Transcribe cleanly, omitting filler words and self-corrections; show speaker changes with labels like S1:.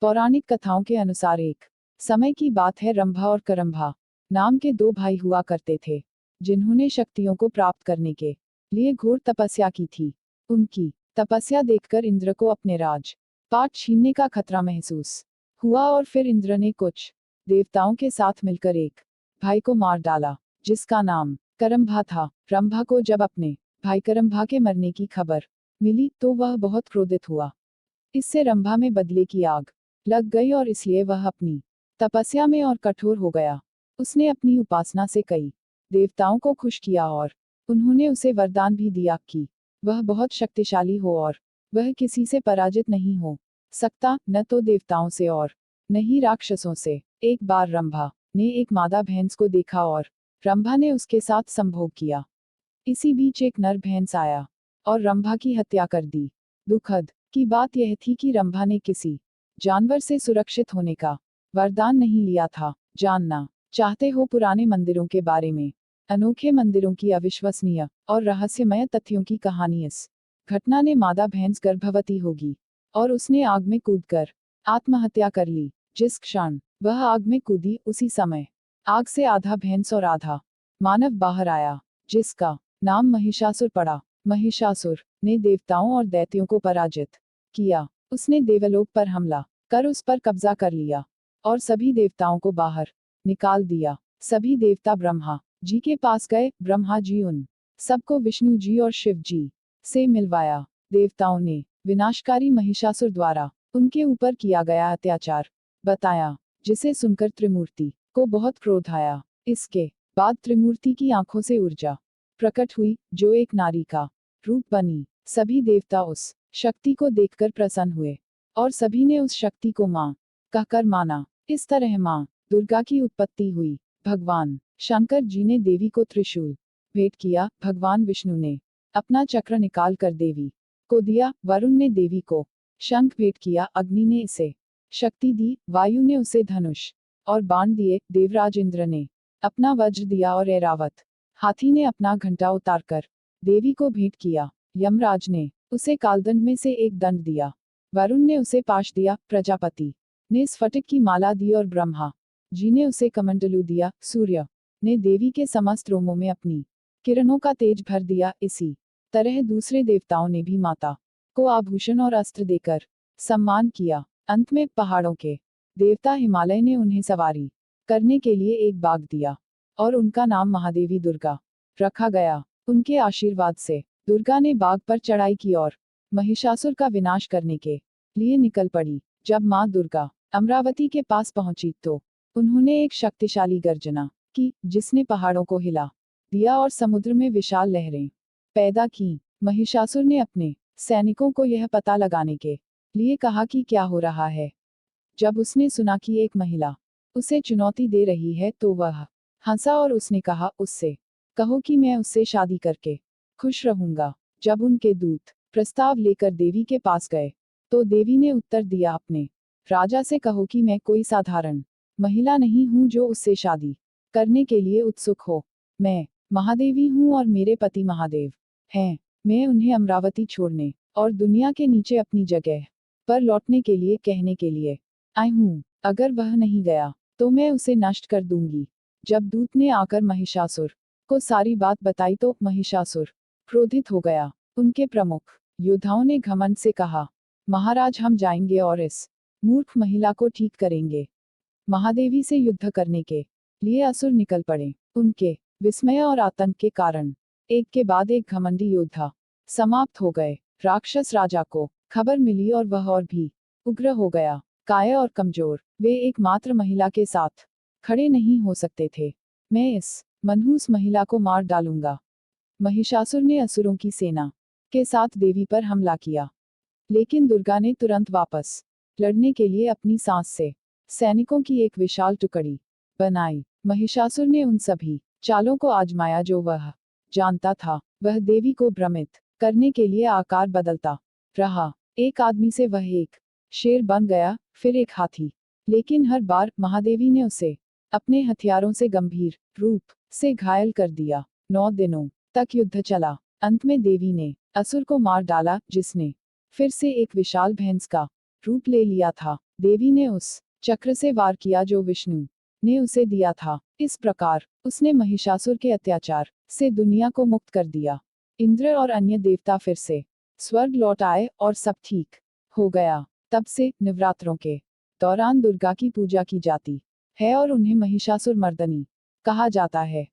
S1: पौराणिक कथाओं के अनुसार एक समय की बात है, रंभा और करंभा नाम के दो भाई हुआ करते थे, जिन्होंने शक्तियों को प्राप्त करने के लिए घोर तपस्या की थी। उनकी तपस्या देखकर इंद्र को अपने राज पाट छीनने का खतरा महसूस हुआ और फिर इंद्र ने कुछ देवताओं के साथ मिलकर एक भाई को मार डाला, जिसका नाम करंभा था। रंभा को जब अपने भाई करंभा के मरने की खबर मिली तो वह बहुत क्रोधित हुआ। इससे रंभा में बदले की आग लग गई और इसलिए वह अपनी तपस्या में और कठोर हो गया। उसने अपनी उपासना से कई देवताओं को खुश किया और उन्होंने उसे वरदान भी दिया कि वह बहुत शक्तिशाली हो और वह किसी से पराजित नहीं हो सकता, न तो देवताओं से और न ही राक्षसों से। एक बार रंभा ने एक मादा भैंस को देखा और रंभा ने उसके साथ संभोग किया। इसी बीच एक नर भैंस आया और रंभा की हत्या कर दी। दुखद की बात यह थी कि रंभा ने किसी जानवर से सुरक्षित होने का वरदान नहीं लिया था। जानना चाहते हो पुराने मंदिरों के बारे में? अनोखे मंदिरों की अविश्वसनीय और रहस्यमय तथ्यों की कहानी। इस घटना ने मादा भैंस गर्भवती होगी और उसने आग में कूदकर आत्महत्या कर ली। जिस क्षण वह आग में कूदी, उसी समय आग से आधा भैंस और आधा मानव बाहर आया, जिसका नाम महिषासुर पड़ा। महिषासुर ने देवताओं और दैत्यों को पराजित किया। उसने देवलोक पर हमला कर उस पर कब्जा कर लिया और सभी देवताओं को बाहर निकाल दिया। सभी देवता ब्रह्मा जी के पास गए। ब्रह्मा जी उन सबको विष्णु जी और शिव जी से मिलवाया। देवताओं ने विनाशकारी महिषासुर द्वारा उनके ऊपर किया गया अत्याचार बताया, जिसे सुनकर त्रिमूर्ति को बहुत क्रोध आया। इसके बाद त्रिमूर्ति की आंखों से ऊर्जा प्रकट हुई, जो एक नारी का रूप बनी। सभी देवता उस शक्ति को देखकर प्रसन्न हुए और सभी ने उस शक्ति को मां कहकर माना। इस तरह मां दुर्गा की उत्पत्ति हुई। भगवान शंकर जी ने देवी को त्रिशूल भेंट किया। भगवान विष्णु ने अपना चक्र निकाल कर देवी को दिया। वरुण ने देवी को शंख भेंट किया। अग्नि ने इसे शक्ति दी। वायु ने उसे धनुष और बाण दिए। देवराज इंद्र ने अपना वज्र दिया और ऐरावत हाथी ने अपना घंटा उतारकर देवी को भेंट किया। यमराज ने उसे कालदंड में से एक दंड दिया। वरुण ने उसे पाश दिया। प्रजापति ने स्फटिक की माला दी और ब्रह्मा जी ने उसे कमंडलू दिया। सूर्य ने देवी के समस्त रोमों में अपनी किरणों का तेज भर दिया। इसी तरह दूसरे देवताओं ने भी माता को आभूषण और अस्त्र देकर सम्मान किया। अंत में पहाड़ों के देवता हिमालय ने उन्हें सवारी करने के लिए एक बाग दिया और उनका नाम महादेवी दुर्गा रखा गया। उनके आशीर्वाद से दुर्गा ने बाग पर चढ़ाई की और महिषासुर का विनाश करने के लिए निकल पड़ी। जब मां दुर्गा अमरावती के पास पहुंची तो उन्होंने एक शक्तिशाली गर्जना की, जिसने पहाड़ों को हिला दिया और समुद्र में विशाल लहरें पैदा की। महिषासुर ने अपने सैनिकों को यह पता लगाने के लिए कहा कि क्या हो रहा है। जब उसने सुना कि एक महिला उसे चुनौती दे रही है तो वह हंसा और उसने कहा, उससे कहो कि मैं उससे शादी करके खुश रहूंगा। जब उनके दूत प्रस्ताव लेकर देवी के पास गए तो देवी ने उत्तर दिया, अपने राजा से कहो कि मैं कोई साधारण महिला नहीं हूं जो उससे शादी करने के लिए उत्सुक हो। मैं महादेवी हूं और मेरे पति महादेव हैं। मैं उन्हें अमरावती छोड़ने और दुनिया के नीचे अपनी जगह पर लौटने के लिए कहने के लिए आई हूं। अगर वह नहीं गया तो मैं उसे नष्ट कर दूंगी। जब दूत ने आकर महिषासुर को सारी बात बताई तो महिषासुर क्रोधित हो गया। उनके प्रमुख योद्धाओं ने घमंड से कहा, महाराज हम जाएंगे और इस मूर्ख महिला को ठीक करेंगे। महादेवी से युद्ध करने के लिए असुर निकल पड़े। उनके विस्मय और आतंक के कारण एक के बाद एक घमंडी योद्धा समाप्त हो गए। राक्षस राजा को खबर मिली और वह और भी उग्र हो गया। काया और कमजोर वे एकमात्र महिला के साथ खड़े नहीं हो सकते थे। मैं इस मनहूस महिला को मार डालूंगा। महिषासुर ने असुरों की सेना के साथ देवी पर हमला किया, लेकिन दुर्गा ने तुरंत वापस लड़ने के लिए अपनी सांस से सैनिकों की एक विशाल टुकड़ी बनाई। महिषासुर ने उन सभी चालों को आजमाया जो वह जानता था। वह देवी को भ्रमित करने के लिए आकार बदलता रहा। एक आदमी से वह एक शेर बन गया, फिर एक हाथी, लेकिन हर बार महादेवी ने उसे अपने हथियारों से गंभीर रूप से घायल कर दिया। 9 दिनों तक युद्ध चला। अंत में देवी ने असुर को मार डाला, जिसने फिर से एक विशाल भैंस का रूप ले लिया था। देवी ने उस चक्र से वार किया जो विष्णु ने उसे दिया था। इस प्रकार उसने महिषासुर के अत्याचार से दुनिया को मुक्त कर दिया। इंद्र और अन्य देवता फिर से स्वर्ग लौट आए और सब ठीक हो गया। तब से नवरात्रों के दौरान दुर्गा की पूजा की जाती है और उन्हें महिषासुर मर्दनी कहा जाता है।